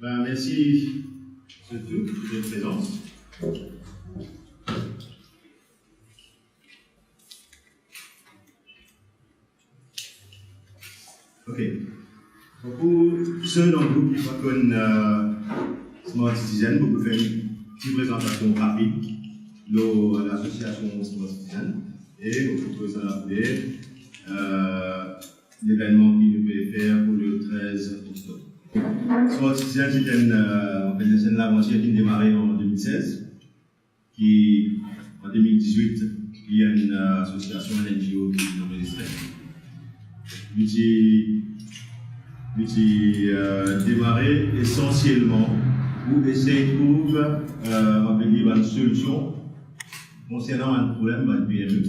Merci surtout de votre présence. Ok. Pour ceux dans le groupe qui connaissent Smart Citizen, vous pouvez faire une petite présentation rapide de l'association Smart Citizen et vous pouvez ça rappeler l'événement qui nous peut faire pour le 13 octobre. Smart Citizen, c'est une organisation de l'aventure qui a démarré en 2016, qui en 2018, il y a une association, un NGO qui est enregistrée. Démarré essentiellement pour essayer de trouver une solution concernant un problème de PME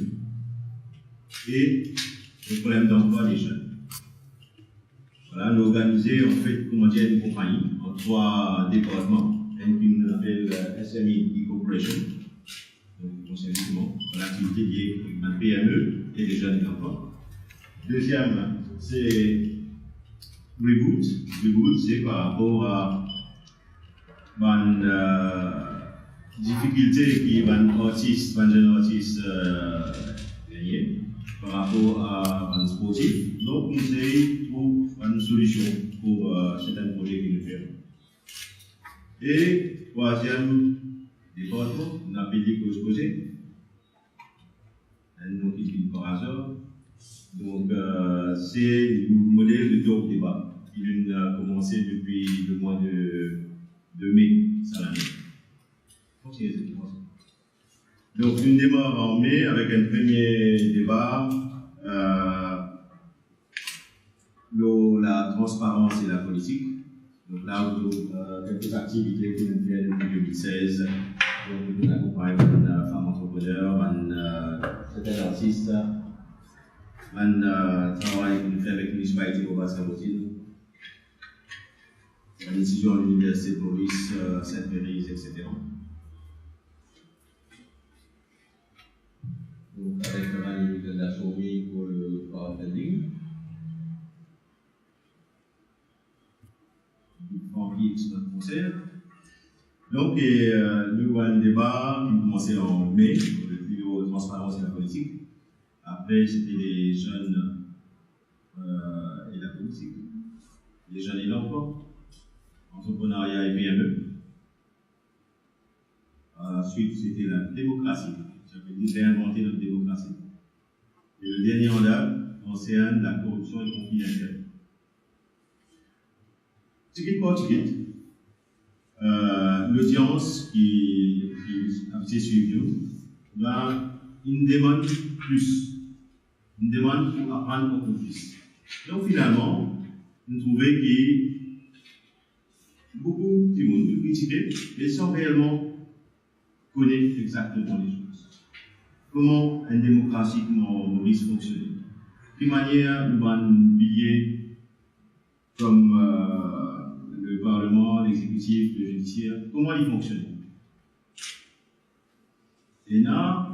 et le problème d'emploi des jeunes. Voilà, nous organisons en fait une compagnie en 3 départements, une qui nous appelle SME Corporation, donc concernant l'activité liée à la PME et les jeunes d'emploi. Deuxième, c'est Reboot. Reboot, c'est par rapport à une difficulté qui va un jeune artiste gagner par rapport à un sportif. Donc, nous essayons de trouver une solution pour certains projets qui nous font. Et troisième département, on a appelé Cause Causée. Un nom qui finit par hasard. Donc, c'est le modèle de talk débat qui a commencé depuis le mois de mai, ça l'année. Donc, une démarre en mai avec un premier débat, la transparence et la politique. Donc là, quelques activités qui nous viennent depuis 2016. Donc, nous accompagnons une femme entrepreneur, certains artistes. Un travail que nous faisons avec la municipalité de Basse-Cabourgine, la décision de l'Université de Maurice, Sainte-Mérise, etc. Donc, avec le de la souris pour le crowdfunding. Francky, c'est notre concert. Donc, nous avons un débat qui a commencé en mai, pour le bureau de transparence et la politique. Après, c'était les jeunes et la politique, les jeunes et l'emploi, entrepreneuriat et PME. Ensuite, c'était la démocratie. J'avais dit réinventer notre démocratie. Et le dernier en date concerne la corruption et le conflit d'intérêts. Ticket par ticket, l'audience qui a été suivie une demande plus. Une demande pour apprendre encore plus. Donc finalement, nous trouvons que beaucoup de monde nous critiquer, mais sans réellement connaître exactement les choses. Comment une démocratie comme Maurice fonctionne. De manière nous allons piller comme le Parlement, l'exécutif, le judiciaire, comment ils fonctionnent. Et là,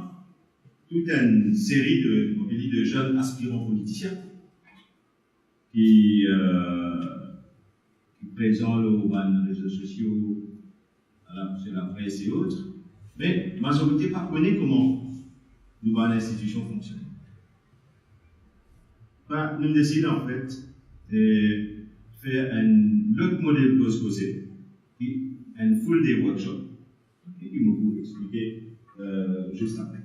toute une série de jeunes aspirants politiciens qui présentent les réseaux sociaux, sur la presse et autres, mais la majorité ne connaît pas comment l'institution fonctionne. Nous décidons en fait de faire un autre modèle Cause Causée, un full day workshop, qui nous vous expliquer juste après.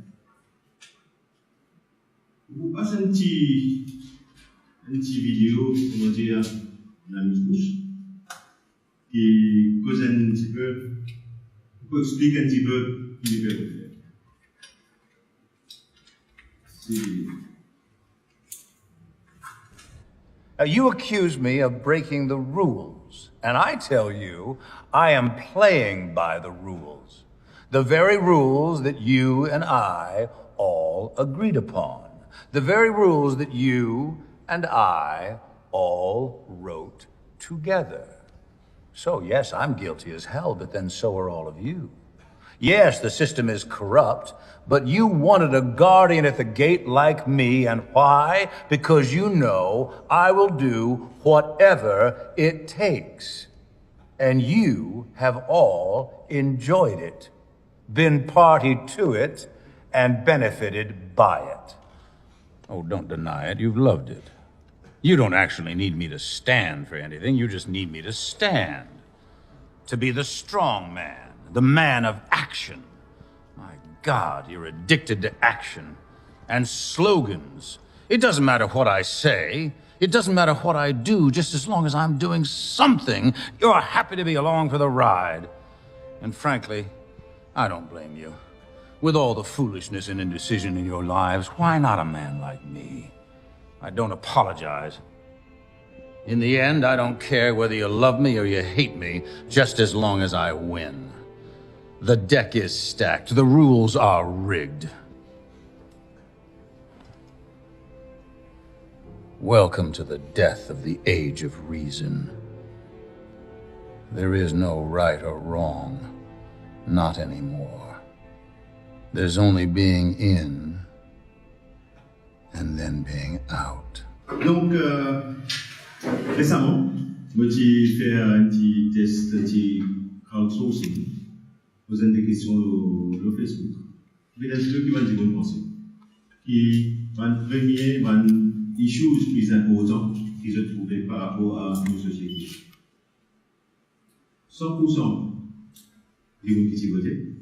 Vous passez un petit vidéo, comment dire, la mise-bouche, qui cause un petit peu, qui explique un petit peu ce qu'il peut faire. Now, you accuse me of breaking the rules, and I tell you, I am playing by the rules. The very rules that you and I all agreed upon. The very rules that you and I all wrote together. So, yes, I'm guilty as hell, but then so are all of you. Yes, the system is corrupt, but you wanted a guardian at the gate like me, and why? Because you know I will do whatever it takes. and you have all enjoyed it, been party to it, and benefited by it. Oh, don't deny it. You've loved it. You don't actually need me to stand for anything. You just need me to stand. To be the strong man, the man of action. My God, you're addicted to action and slogans. It doesn't matter what I say. It doesn't matter what I do, just as long as I'm doing something. You're happy to be along for the ride. And frankly, I don't blame you. With all the foolishness and indecision in your lives, why not a man like me? I don't apologize. In the end, I don't care whether you love me or you hate me, just as long as I win. The deck is stacked. The rules are rigged. Welcome to the death of the age of reason. There is no right or wrong. Not anymore. There's only being in, and then being out. Donc, récemment, j'ai fait un petit test, un petit crowdsourcing, posant des questions au Facebook. Mais là, c'est eux qui vont dire une pensée. Qui va premier, va issues plus importants qu'ils ont trouvés par rapport à nos sociétés. 100% des gens qui voté,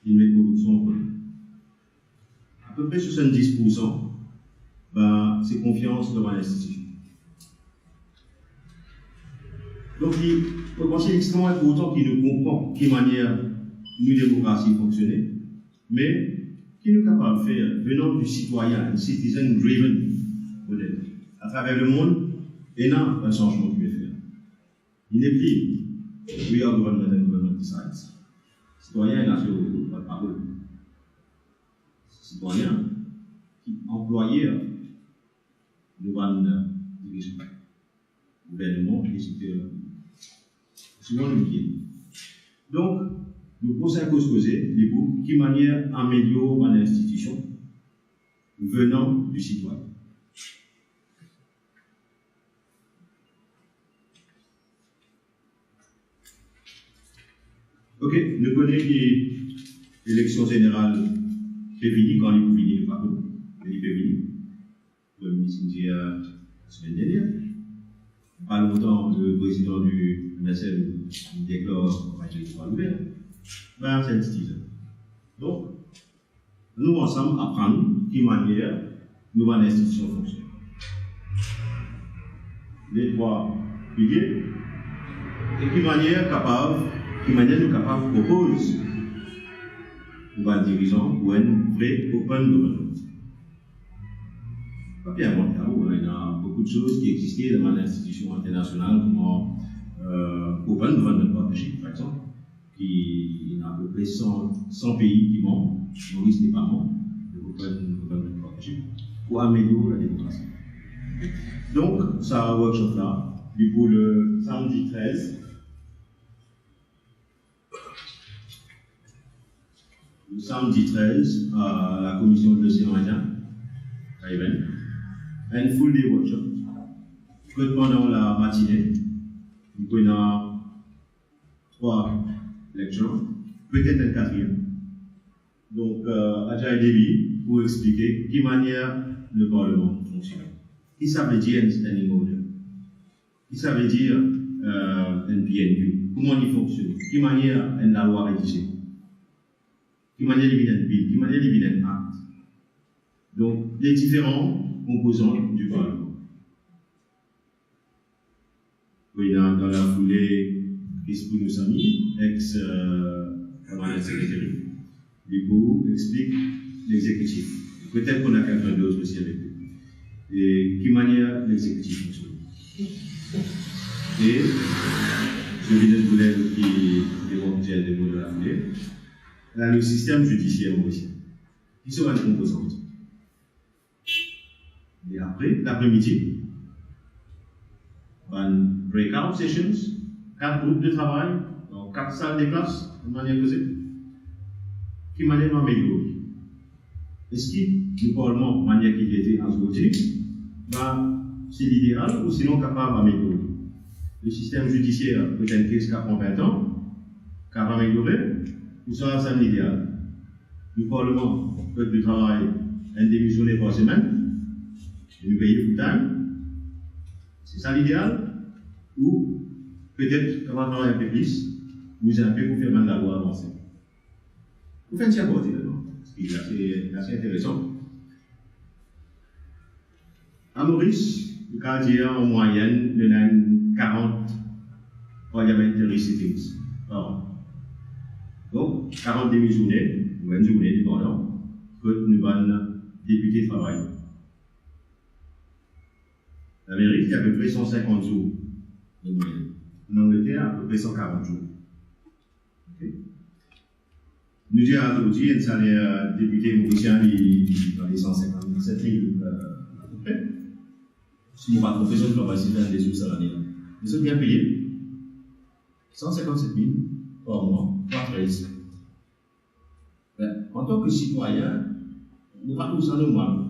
ils mettent corruption en premier. À peu près 70%, ben, c'est confiance dans l'institution. Donc, il faut penser extrêmement important qu'il nous comprend de quelle manière nous démocratie fonctionne, mais qu'il nous capable de faire venant du citoyen, un citizen-driven modèle, à travers le monde, et là, un changement qui est fait. Il n'est plus we are government and government decides. Citoyen est là sur votre parole. Citoyen qui employeur de votre dirigeant. Gouvernement et supérieur. Souvent le pied. Donc, nous posons à cause causée, les bouts, qui manière améliore l'institution venant du citoyen. Ok, nous connaissons l'élection générale féminine quand il est publié, par contre, il est féminine. Le ministre dit la semaine dernière. Pas longtemps, le président du MSL déclare la territoire ouvert. Ben, c'est un citizen. Donc, nous ensemble apprendre de quelle manière nous l'institution fonctionne. Les droits piliers et de quelle manière nous capables de proposer un dirigeant ou un vrai open government. Pas bien mon cas, il y a beaucoup de choses qui existaient dans l'institution internationale comme open government partnership, par exemple, qui a à peu près 100 pays qui membres, Maurice n'est pas membre de open government partnership, pour améliorer la démocratie. Donc, ça a un workshop là, pour le samedi 13. Le samedi 13, à la commission de l'océan Indien, à Even, un full day workshop. Que pendant la matinée, nous avons 3 lectures, peut-être un 4e. Donc, Ajay Devi, pour expliquer de quelle manière le Parlement fonctionne. Qu'est-ce que ça veut dire un standing order? Qu'est-ce que ça veut dire un PNU? Comment il fonctionne? De quelle manière la loi rédigée? De quelle manière il y a un bill? De quelle manière il y a un acte? Donc, les différents composants du Parlement. Oui, dans la foulée, qu'est-ce que nous avons mis? Ex-camarade secrétaire. Du coup, explique l'exécutif. Peut-être qu'on a quelqu'un d'autre aussi avec lui. Et de quelle manière l'exécutif fonctionne. Et, je viens de vous dire qui démontre des mots de la foulée. Là, le système judiciaire aussi. Il sera une composante. Et après, l'après-midi, breakout sessions, 4 groupes de travail, dans 4 salles de classe, de manière posée, qui manière d'améliorer. Est-ce que le Parlement, de manière qu'il était en ce côté, c'est l'idéal ou sinon capable d'améliorer? le système judiciaire peut être qu'est-ce qu'à 20 ans, qu'à améliorer, ou ça, c'est l'idéal. Le Parlement, le Code du travail, un démissionné par semaine, et nous payer full time. C'est ça l'idéal? Ou peut-être qu'on va travailler un peu plus, vous avez un peu pour faire mal la loi avancer. Vous faites ça pour dire, c'est assez intéressant. À Maurice, le quartier en moyenne, il y a 40 parliamentary sittings par an. Donc, 40 demi-journées, ou une journée dépendant, que nous avons députés travaillent. L'Amérique, il y a à peu près 150 jours de moyenne. En Angleterre, à peu près 140 jours. Okay. Nous disons aujourd'hui, un salaire député mauricien dans les 157 000 à peu près. Si nous ne pas trompé, on va essayer des sous salariés. Ils sont bien payés. 157 000 par mois, par 13. En tant que citoyen, nous ne pas tout ça normal.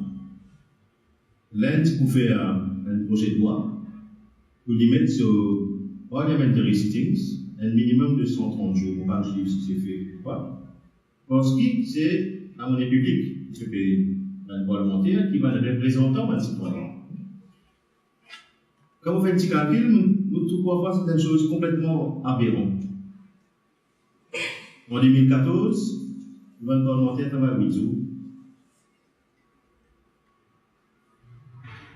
L'Inde pour faire un projet de loi, pour lui mettre sur parliamentary sittings, un minimum de 130 jours, on va suivre si c'est fait ou pas. Parce que c'est la monnaie publique, ce pays, un parlementaire qui va le représentant d'un citoyen. Quand on fait un petit calcul, nous trouvons voir certaines choses complètement aberrantes. En 2014, le parlementaire travaille 8 jours.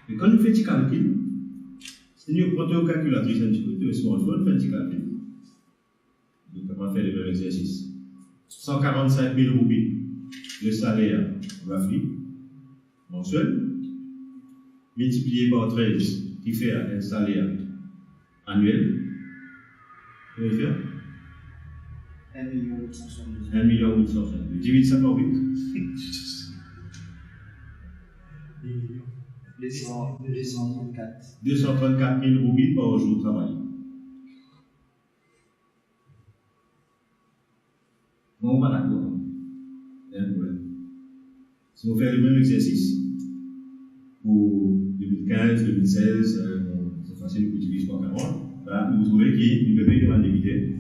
Et quand nous faisons un petit calcul, c'est nous prenons une calculatrice un petit peu, un smartphone, fait un petit calcul. Donc, on va faire le même exercice. 145 000 roupies, le salaire roughly, mensuel, multiplié par 13, qui fait un salaire annuel. Vous pouvez faire 1 862. Divise ça par 8. 234 000 roupies par jour de travail. Bon, on va d'accord. Il y a un problème. Si on fait le même exercice pour 2015, 2016, c'est facile d'utiliser 340, là, vous trouvez qu'il peut payer devant député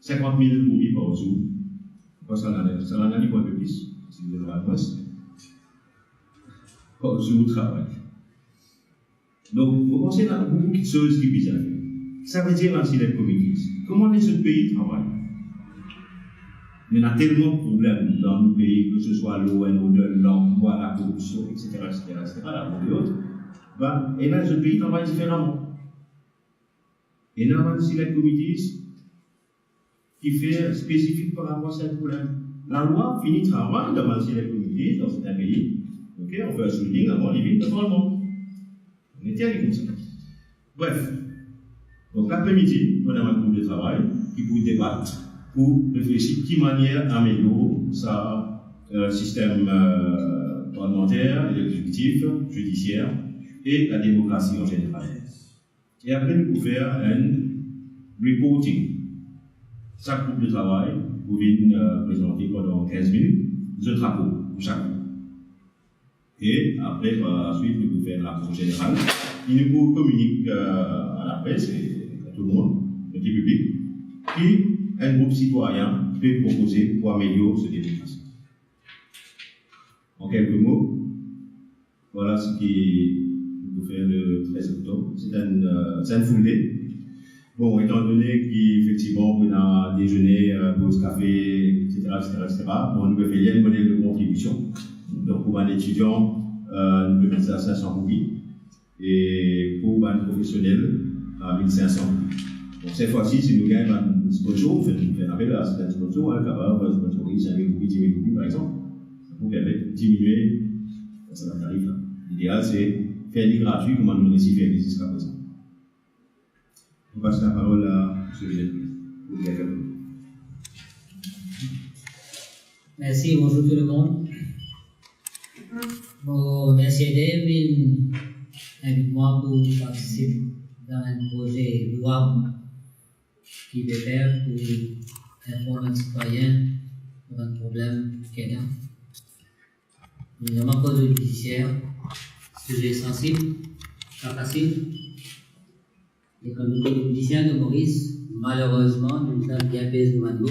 50 000 roupies par jour. Pourquoi ça l'en a dit un peu plus? Si vous avez la réponse. Par jour de travail. Donc, vous pensez à beaucoup de choses qui sont bizarres. Ça veut dire aussi les communautés. Comment les autres pays travaillent? Il y a tellement de problèmes dans nos pays, que ce soit l'eau, l'emploi, la corruption, etc., la bombe et autres. Et là, les autres pays travaillent différemment. Et là, on a aussi les communautés qui fait spécifique par rapport à ce problème. La loi finit travail dans les communautés, dans certains pays. Okay, on fait un souligning avant les villes de Parlement. On était allé comme ça. Bref. Donc l'après-midi, on a un groupe de travail qui peut débattre pour réfléchir de quelle manière améliorer ce système parlementaire, exécutif, judiciaire et la démocratie en général. Et après, nous pouvons faire un reporting. Chaque groupe de travail vous vient présenter pendant 15 minutes un drapeau pour chaque groupe. Et après, par la suite, nous pouvons faire la rapport générale. Et nous pouvons communiquer à la presse et à tout le monde, au petit public, qui un groupe citoyen peut proposer pour améliorer ce démocratie. En quelques mots, voilà ce qui nous fait le 13 octobre. C'est un full day. Bon, étant donné qu'effectivement, on a déjeuner, pause café, etc., bon, nous pouvons faire un modèle de contribution. Donc, pour un étudiant, nous pouvons mettre ça à 500 roupies. Et pour un professionnel, à 1500 roupies. Donc, cette fois-ci, si nous gagnons un sponsor, on fait appel à un sponsor, capable de sponsoriser 5 000 roupies, 10 000 roupies, par exemple. Ça peut permettre de diminuer ce tarif. L'idéal, c'est faire des gratuits, comme on nous réussit faire jusqu'à présent. On passe la parole à M. Général. Merci, bonjour tout le monde. Bon, merci David, invite-moi pour participer dans un projet de loi qui veut faire pour informer un citoyen sur un problème qu'il y a. Nous avons un code judiciaire, sujet sensible, pas facile. Et comme le politicien de Maurice, malheureusement, nous avons bien payé de nous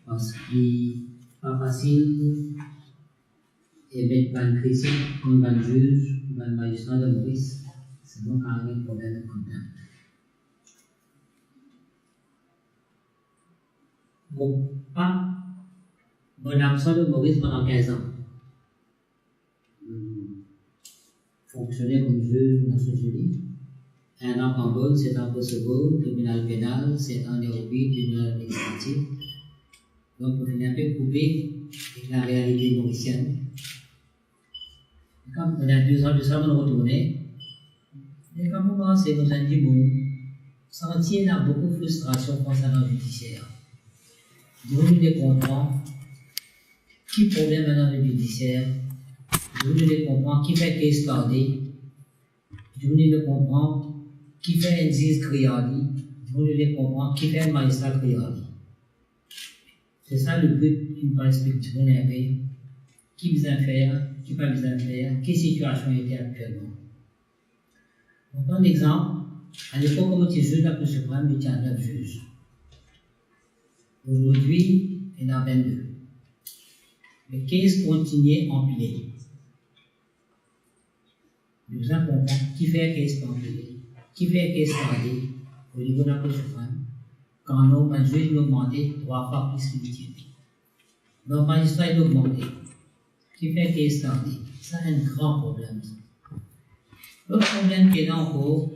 parce qu'il n'est pas facile et mettre pas une critique comme un juge, comme un magistrat de Maurice, c'est donc un problème de contact. Mon papa, mon absent de Maurice pendant 15 ans. Fonctionnait comme juge aux Nations Unies. 1 an en Cambodge, 7 ans au Kosovo, tribunal pénal, 7 ans en Europe, tribunal administratif. Donc, on est un peu coupé avec la réalité mauricienne. Comme on a 2 ans de ça, on retournait. Et comme on commence, comme ça dit, bon, sentir là beaucoup de frustration concernant le judiciaire. Vous devez comprendre qui problème maintenant le judiciaire. Vous devez comprendre qui fait case study. Vous devez comprendre qui fait un juge criardi. Vous devez comprendre qui fait un magistrat criardi. C'est ça le but d'une perspective énervée. Qui besoin faire, qui pas besoin faire, quelle situation était actuellement. On prend un exemple. À l'époque, comme tu juges la Cour suprême, il y a 9 juges. Aujourd'hui, il y en a 22. Les cases continuent à empiler. Nous avons compris qui fait case empiler, qui fait case empiler au niveau de la Cour suprême. Quand nos juges ont augmenté 3 fois plus que l'utilité. Nos magistrats ont augmenté. Qui fait case empiler. Ça, c'est un grand problème. L'autre problème qui est là encore,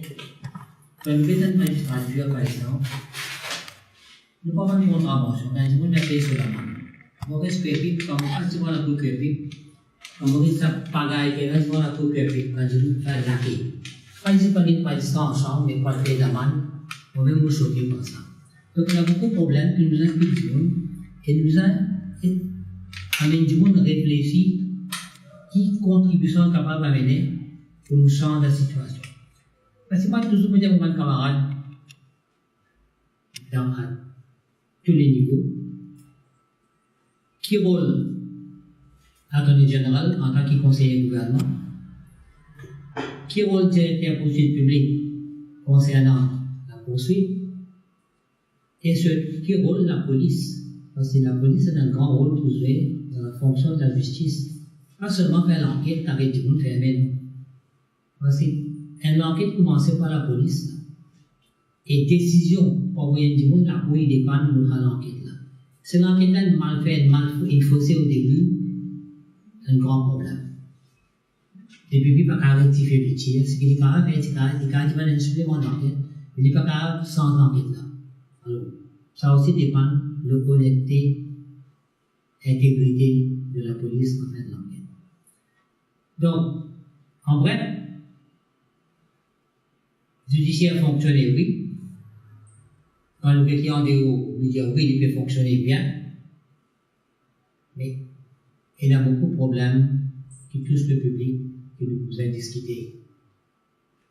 quand nous faisons une magistrature, par exemple, nous ne pouvons pas faire une contravention, quand nous mettons sur la main. Maurice Crépy, quand nous faisons la Cour Crépy, quand Maurice Pagaille, quand nous faisons la Cour Crépy, quand nous faisons la quai. Quand nous faisons pas de ensemble, mais pas de faire la main, on va nous choquer par ça. Donc, il y a beaucoup de problèmes qui nous impliquent et nous amènent du monde réfléchi qui contribution capable d'amener pour nous changer la situation. Parce que c'est pas toujours pour dire aux camarades dans tous les niveaux. Qui rôle l'attorney général en tant que conseiller du gouvernement? Qui rôle directeur poursuite publique concernant la poursuite? Et qui rôle la police? Parce que la police a un grand rôle pour jouer dans la fonction de la justice. Pas seulement faire l'enquête avec du monde fermé. Parce qu'une enquête commencée par la police et décision pour envoyer du monde, la police dépend de l'enquête. Si l'enquête est mal faite, mal faussée au début, c'est un grand problème. Depuis, il n'y a pas qu'à rectifier le tir. Ce qu'il y a, c'est qu'il y a un supplément d'enquête, mais il n'y a pas qu'à sans enquête là. Alors, ça aussi dépend de l'honnêteté, l'intégrité de la police en fait de l'enquête. Donc, en bref, le judiciaire fonctionne, oui. Quand le client dit oui, il peut fonctionner bien, mais il y a beaucoup de problèmes qui touchent le public que nous pouvons discuter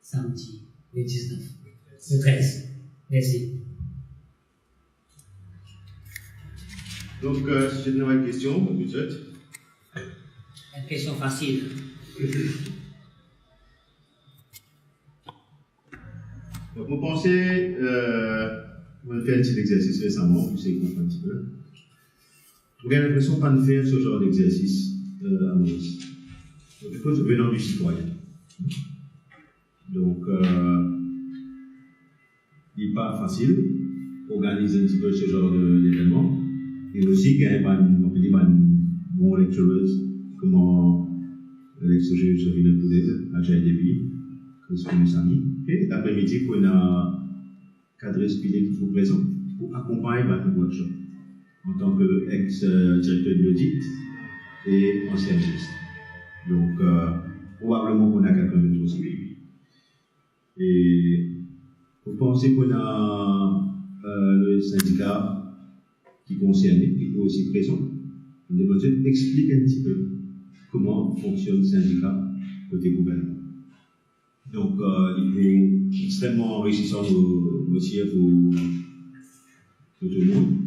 samedi, le 19, le 13. Merci. Donc, si j'ai une nouvelle question, peut-être. Une question facile. Donc, vous pensez, on a fait un petit exercice récemment, vous savez un petit peu. Vous avez l'impression de ne pas faire ce genre d'exercice à Maurice. Donc, il faut venir du citoyen. Donc, il n'est pas facile d'organiser un petit peu ce genre d'événement. Et aussi, qu'il y a une bonne lectureuse, comment l'ex-juge Sophie Poudez a déjà été vu, que ce que nous avons. Et l'après-midi, qu'on a cadré ce qui vous présente pour accompagner votre workshop en tant qu'ex-directeur de l'audit et ancien ministre. Donc, probablement qu'on a quelqu'un d'autre aussi. Et vous pensez qu'on a le syndicat qui est concerné, qui est aussi présent. On devrait expliquer un petit peu comment fonctionne le syndicat côté gouvernement. Donc, il est extrêmement enrichissant aussi pour tout le monde.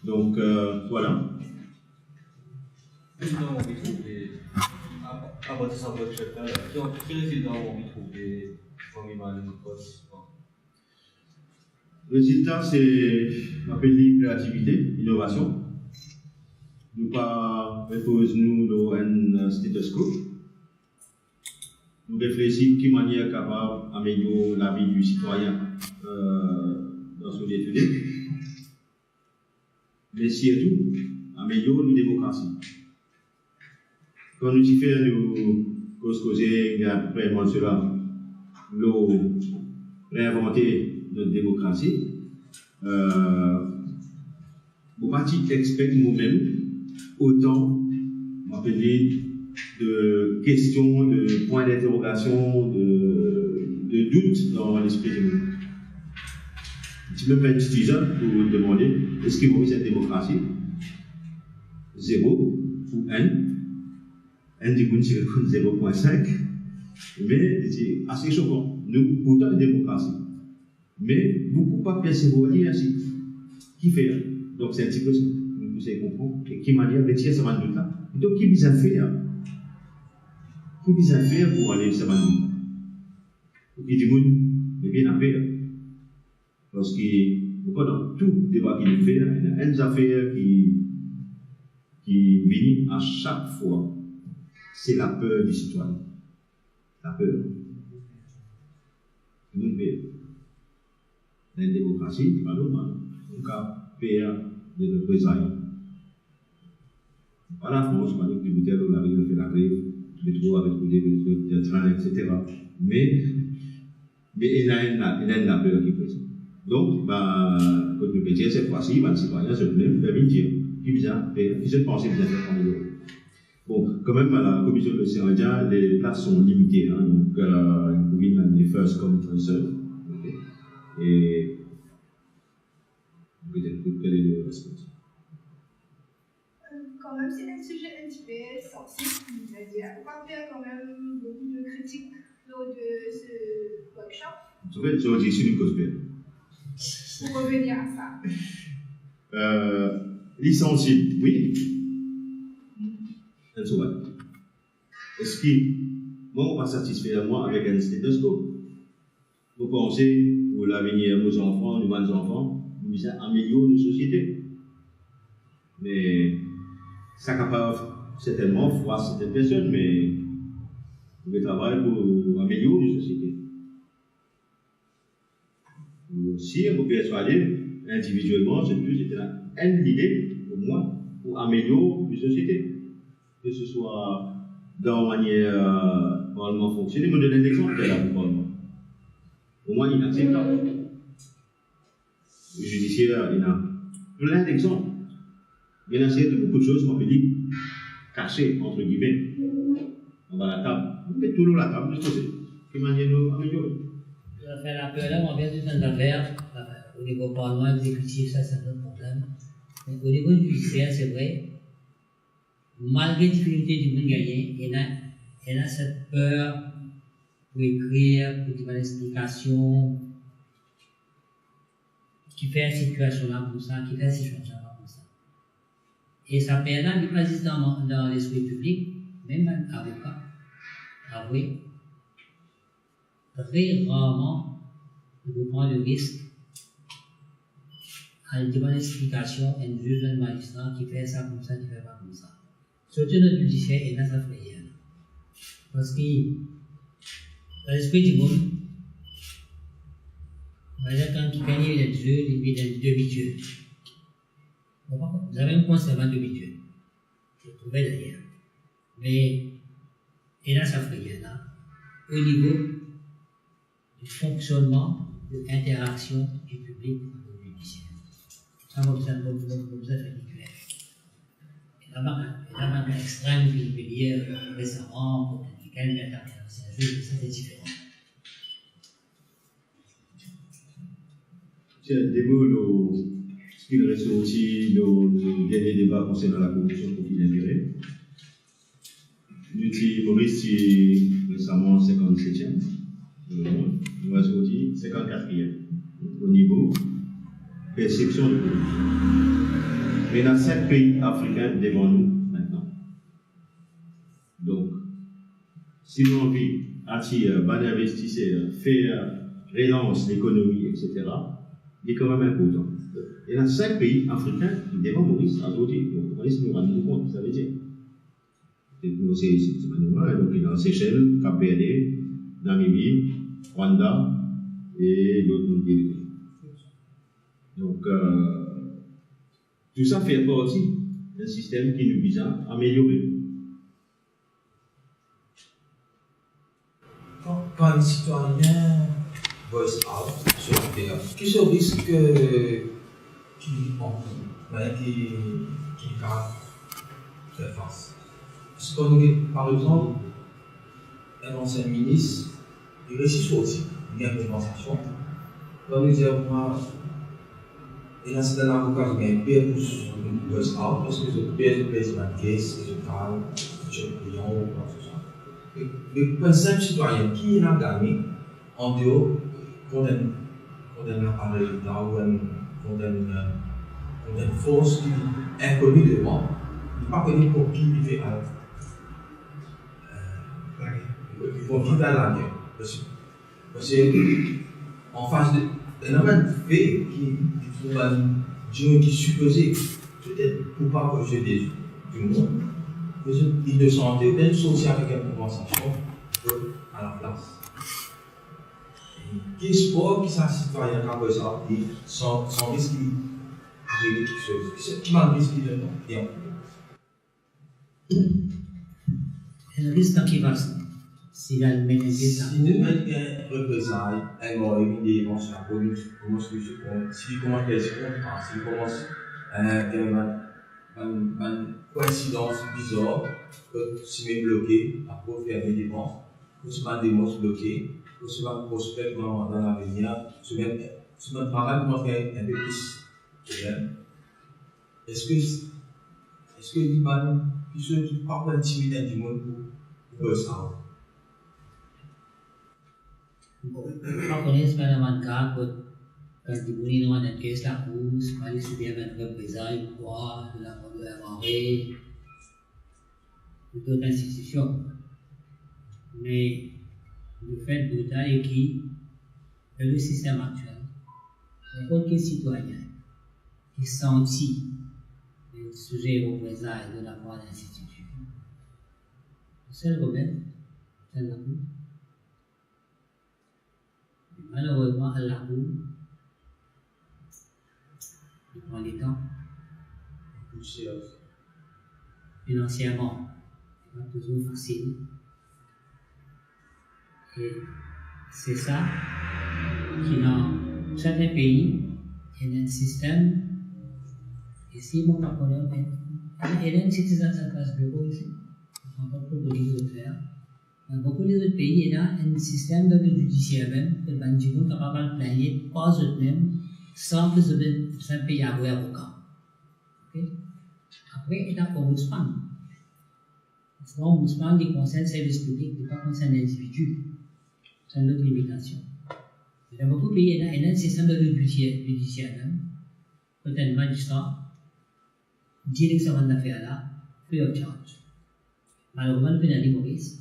Donc, voilà. Président, on retrouve à partir de sa recherche, quel résultat ont vous trouvé dans l'image de poste? Le résultat, c'est appelé créativité, innovation. Nous pas reposons dans un status quo. Nous réfléchissons de quelle manière capable d'améliorer la vie du citoyen dans son étude. Mais surtout, améliorer la démocratie. Quand nous y faisons nous causer après cela, nous réinventer notre démocratie, nous partis expect nous-mêmes autant m'appeler de questions, de points d'interrogation, de doutes dans l'esprit de nous. Tu peux faire un petit jeune pour demander est-ce qu'il vaut cette démocratie 0 ou 1. Un du monde qui répond 0,5. Mais c'est assez choquant. Nous, pourtant, une démocratie. Mais beaucoup pas persévérer ainsi. Qui fait? Donc c'est un petit peu ça. Vous avez compris. Et qui manière, mais tiens, ça va nous là. Donc, qui vise à faire? Qui vise à faire pour aller ça va nous là? Ou qui dit monde, mais bien à faire. Parce que, dans tout débat qu'il fait, il y a une affaire qui vient à chaque fois. C'est la peur du citoyen. La peur. Tout le monde peur. Dans la démocratie, pas normal. On a peur de représailles. Pas la France, pas le tributaire où la ville fait la grève, le métro avec le train, etc. Mais il y a la peur qui fait ça. Donc, quand nous métier, cette fois-ci, les citoyens se même faire dire qui vient faire, qui se pensent bien faire comme eux. Bon, quand même, à la commission de l'océan Indien, les places sont limitées. Hein, donc, il faut les first come, first serve. Okay. Et peut-être quelle est le réponse? Quand même, c'est un sujet un petit peu sensible. C'est-à-dire, on va faire quand même beaucoup de critiques lors de ce workshop. En fait, j'ai issu du cosplay. Pour revenir à ça. Licencié, oui. Est-ce que moi, on n'est pas satisfait à moi avec un stéthoscope? Vous pensez, pour l'avenir de nos enfants, de nos enfants, nous améliorons nos sociétés. Mais ça capable certainement froid certaines personnes, mais vous devez travailler pour améliorer nos sociétés. Si vous persuadez individuellement, c'est une idée pour moi pour améliorer nos sociétés. Que ce soit dans la manière le Parlement fonctionne, je me donne un exemple de la Parlement. Au moins, inacceptable. Le judiciaire, il y a plein d'exemples. Il y a beaucoup de choses qu'on peut dire cachées, entre guillemets, en bas de la table. On met toujours la table de ce côté. Quelle manière nous améliorer? La peur là, on vient de faire une affaire. Au niveau Parlement exécutif, ça c'est un autre problème. Mais au niveau judiciaire, c'est vrai. Malgré les difficultés du monde gagné, il y a cette peur pour écrire, pour donner une explication, qui fait une situation là comme ça, qui fait une situation là comme ça. Et ça permet, il existe dans l'esprit public, même un avocat, avoué, très rarement, de prendre le risque à une demander une explication à un juge, un magistrat qui fait ça comme ça, qui fait pas comme ça. Surtout dans le judiciaire et dans sa prière. Parce que dans l'esprit du monde, on va dire quand il gagne les dieux, il met des demi-dieux. Vous avez même conservé un demi-dieu. Je le trouvais derrière. Mais et dans sa prière, là, au niveau du fonctionnement, de l'interaction du public au judiciaire. Ça m'observe ridiculaire. La banque extrême qui est liée récemment, pour laquelle il y a un jeu, ça c'est différent. C'est des mots, ce qui reste aussi nos derniers débats concernant la corruption pour qui l'intérêt. Nous avons Maurice récemment 57e, nous avons sorti 54e au niveau perception de corruption. Mais il y a 7 pays africains devant nous maintenant. Donc, si nous avons envie d'attirer bon investisseur, faire relance l'économie, etc., il est quand même important. Il y a 5 pays africains qui devant Maurice à côté. Donc, vous voyez, si nous rendons compte, ça veut dire. C'est manuel, donc il y a Seychelles, Cap-Verde, Namibie, Rwanda et d'autres pays. Donc, tout ça fait partie d'un système qui nous vise à améliorer. Quand un citoyen voice out sur la terre, qui se risque qui faire face? Parce que, par exemple, un ancien ministre, il réussit aussi, il y a une compensation. Quand nous disons, moi, et là, c'est un avocat qui a un peu de voice out, parce que je paye ma caisse, et je parle, je suis client ou quoi que ce soit. Le simple citoyen qui a gagné en dehors d'un appareil d'État ou d'une force qui est inconnue de moi, il n'est pas connu pour qui il fait pour qui fait la guerre. Parce qu'en face d'un homme fait qui supposait peut-être pour pas projeter du monde, il ne sentait aucune social avec une compensation à la place. Qui sport qui s'est citoyen comme ça, sans risque d'arriver quelque chose. Qui m'a risque de temps. Le risque qui va s'il a le ménagé ça. Si nous mettons un représailles, un mort évidé, on se la commune, commence le secours. S'il commence les secondes, s'il commence une coïncidence bizarre, que si même bloqué, après faire des dépenses, que se met des mots bloqués, que se met prospect dans l'avenir, se met travail pour montrer un peu plus de problème. Est-ce que l'Iban, qui se parle d'intimité du monde pour ça? Ako rin sa naman ka, quand tu voulais nous en caisse la course, fallait se dire avec le représailles, quoi, de la marée, d'autres institutions. Mais le fait de taille qui, dans le système actuel, n'importe quel citoyen qui sentit le sujet au représailles de la part de l'institution, le seul problème, c'est la cour. Malheureusement, à la cour, il prend du temps. Financièrement, ce n'est pas toujours facile. Et c'est ça qui, dans certains pays, il y a un système, et si mon partenaire, il y a un citizen de place bureau ici, on ne peut pas proposer de faire. Dans beaucoup d'autres pays, il y a un système de judiciaire même, que les gens sont capables de plaigner pas eux-mêmes, sans que ça paye à un avocat. Okay? Après, il y a l'ombudsman. L'ombudsman qui concerne le service public, il ne pas concerne l'individu. C'est une autre limitation. Dans beaucoup de pays, il y a un système de judiciaire même, peut-être un magistrat, directement d'affaires là, free of charge. Malheureusement, le pénal Maurice.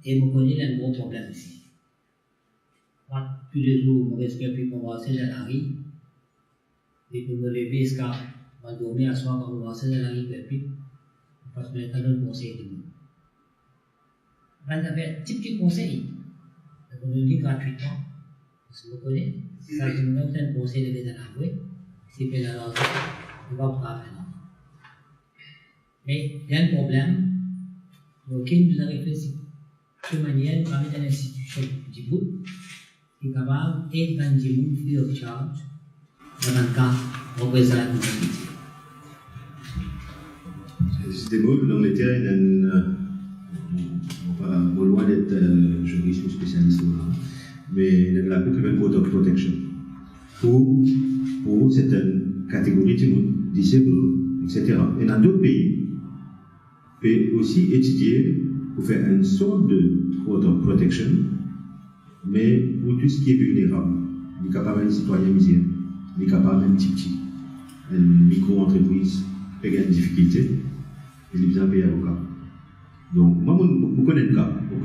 Et vous connaissez un gros problème ici. Tous les jours, je respecte puis commencer dans la rue. Et puis, me lever jusqu'à dormir à soir quand vous commencez dans la rue, puis, parce que je donne conseil de nous. Vous avez un petit conseil. Vous le dites gratuitement. Parce que vous connaissez. Ça, je vous donne un conseil de dans la rue. Si vous faites dans la rue, vous ne pouvez pas faire. Mais il y a un problème auquel nous avons réfléchi. De manière, parmi les institutions du groupe, qui est capable de prendre des gens free of charge dans le cas représailles de l'unité. C'était beau, dans les terrains, on va loin d'être juriste ou spécialiste, mais il y a la People Code of Protection. Pour cette catégorie de monde, disabled, etc. Et dans d'autres pays, on peut aussi étudier pour faire une sorte de code of protection, mais pour tout ce qui est vulnérable. Il est capable d'un citoyen misère, il est capable d'un petit, une micro-entreprise, qui a une difficulté, il est besoin de payer avocat. Donc, moi, je connais le cas, je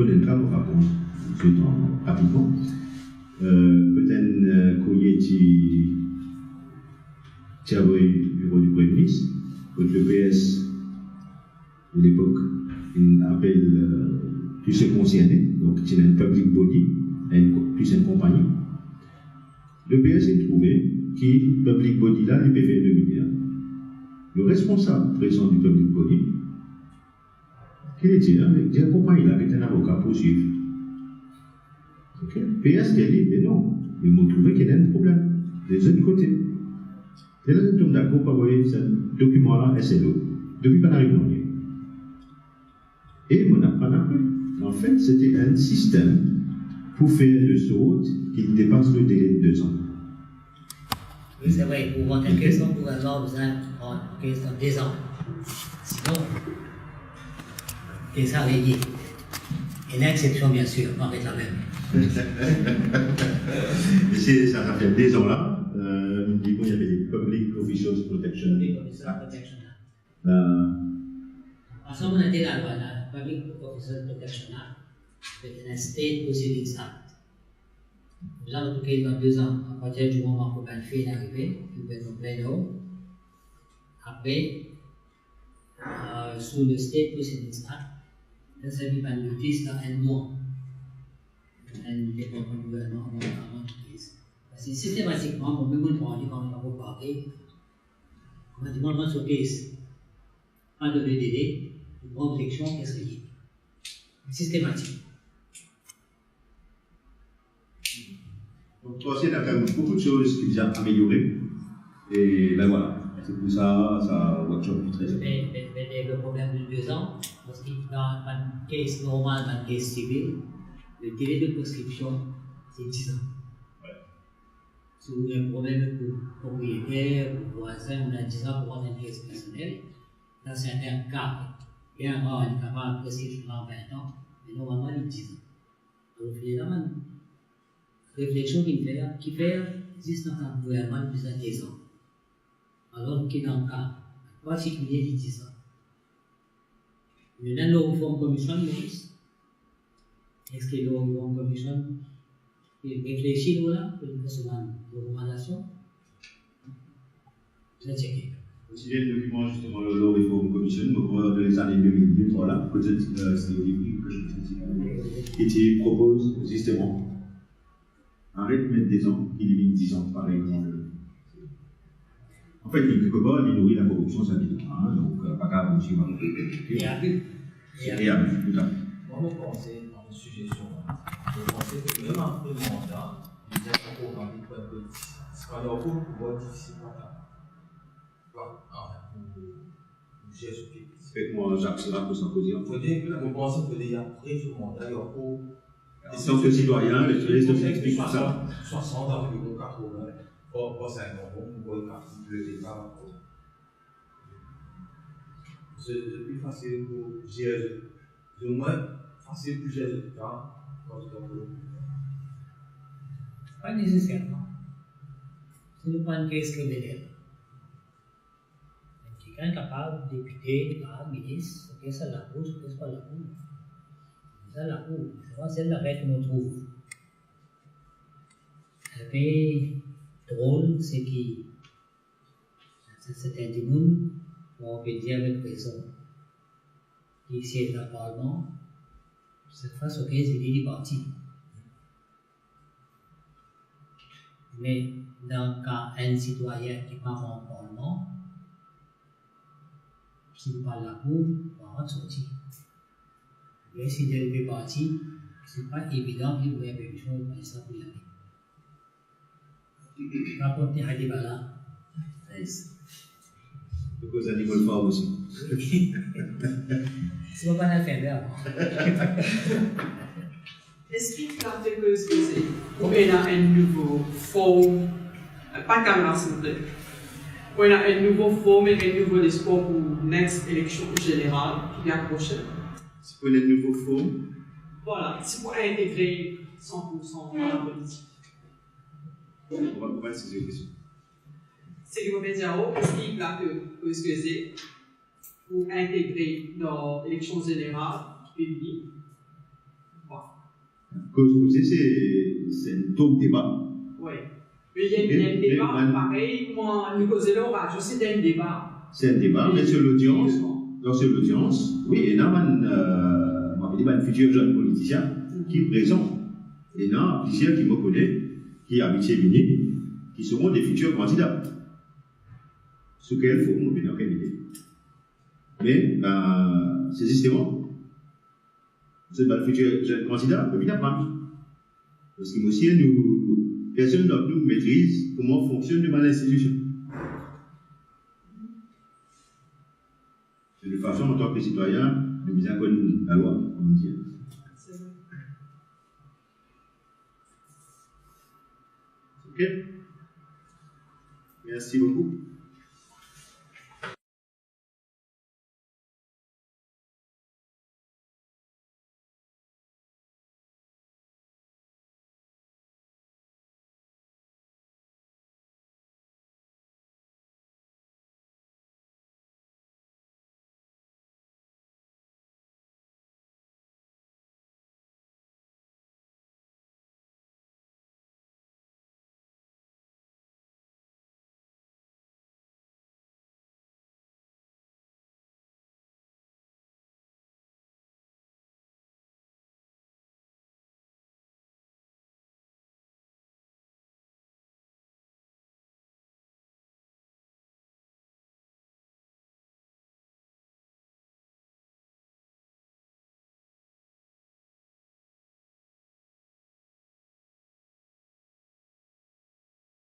raconte rapidement. Peut-être qu'il y a eu bureau du Premier ministre, le PS de l'époque, il appelle tous ceux concernés, donc c'est un public body, plus une compagnie. Le PS a trouvé que le public body là, il peut faire 2 milliards. Le responsable présent du public body, qu'il dit, la compagnie là, qui est un avocat pour suivre. Okay. PS qui a dit, mais non, ils m'ont trouvé qu'il y a un problème des autres côtés. Et là, nous sommes d'accord pour envoyer ce document-là, SLO, depuis qu'on arrive dans le et on n'a pas appris. En fait, c'était un système pour faire de sorte qu'il dépasse le délai de 2 ans. Oui, c'est vrai, pour vendre quelque chose, pour avoir besoin de 2 ans. Sinon, c'est ça régné. Et l'exception, bien sûr, on va être la même. Ça fait 2 ans là. Il y avait des Public Officials Protection Act. À ce moment, on a dit la loi, la Public Officials Protection Act, c'est un State Proceedings Act. Là, en tout cas, dans 2 ans, à partir du moment où le fait est arrivé, il peut être plein d'eau. Après, sous le State Proceedings Act, ça dit pas de notice dans 1 mois. Un département du gouvernement avant notice. Parce que systématiquement, pour même quand on va parler, on va demander sur case, pas de délai, une bonne protection, qu'est-ce qu'il y a? Systématique. Donc, aussi, il y a quand même beaucoup de choses qui ont amélioré. Et ben voilà, c'est pour ça, ça workshop est très important. Mais le problème de 2 ans, parce que dans une case normale, dans une case civile, le délai de prescription, c'est 10 ans. Si vous avez un problème pour propriétaire, pour voisin, on a 10 ans pour avoir une case personnelle. Dans certains cas, bien avant, on est capable de prescription dans 20 ans, mais normalement, il y a 10 ans. Donc, il y a une réflexion qui fait existence dans le gouvernement depuis 10 ans. Alors qu'il y a un cas particulier de 10 ans. Maintenant, la Reform Commission, est-ce que la Reform Commission réfléchit là pour recevoir une recommandation? Je vais checker. Aussi bien le document, justement, le Law Reform Commission, donc dans les années 2003, là, peut-être c'est le livre que je vous ai dit, qui propose justement arrête de mettre des ans, qui limite 10 ans, par exemple. En fait, quelque part, il nourrit la corruption, ça dit, donc pas grave, aussi, on va Et abus. Et abus, tout à fait. Moi, je pensais dans une suggestion. Je pensais que même après le mandat, il y a encore un peu difficile. C'est pas leur pouvoir difficile pour ça. Pour gérer ce pays. Faites-moi Jacques Chirac pour s'en poser en fait. Je pense que les après ce mandat, il y a encore. En tant que citoyen, les journalistes expliquent tout ça. 60 environ 80. Pas 50 ans, on voit le départ. C'est plus facile pour gérer. C'est moins facile pour gérer le cas quand tu as pour Pas nécessairement. C'est le point de case criminel. Quelqu'un capable, député, ministre, c'est ça la cour, c'est pas la cour. C'est ça la cour. C'est la règle qu'on trouve. Mais drôle, c'est que c'est un démon, on peut dire avec raison, qui siège dans le Parlement, cette fois, c'est des partis. Mais dans le cas un citoyen qui part en Parlement, si vous parlez de la cour, on va sortir. Mais si vous avez parti, ce n'est pas évident qu'il vous ait permission de faire ça pour y aller. Rapport de Hadibala. Le cause à Nicole Favre aussi. C'est pas la faire là. Explique l'article ce que c'est. On a un nouveau forme, pas caméra s'il vous plaît. On a un nouveau forme et un nouveau espoir pour next élection générale qui vient prochaine. C'est pour les nouveaux formes. Voilà, c'est pour intégrer 100% dans la politique. On va voir ces questions. C'est du Médiao, explique là que ce que c'est pour intégrer dans l'élection générale qui peut venir. Cause posée, c'est un taux de débat. Oui. Mais il y a un débat, pareil, comment nous causer là, on va juste c'est un débat. C'est un débat, mais sur l'audience, donc sur l'audience, oui, et là, on dit un futur jeune politicien qui est présent, et là, plusieurs qui me connaissent, qui habitent chez Mini, qui seront des futurs candidats. Ce qu'il faut, on peut bien idée. Mais, c'est justement, c'est le futur jeune candidat, évidemment. Parce que aussi, personne d'entre nous maîtrise comment fonctionne l'institution. De toute façon, en tant que citoyen, nous bien connaissons la loi, comme on dit. Ok? Merci beaucoup.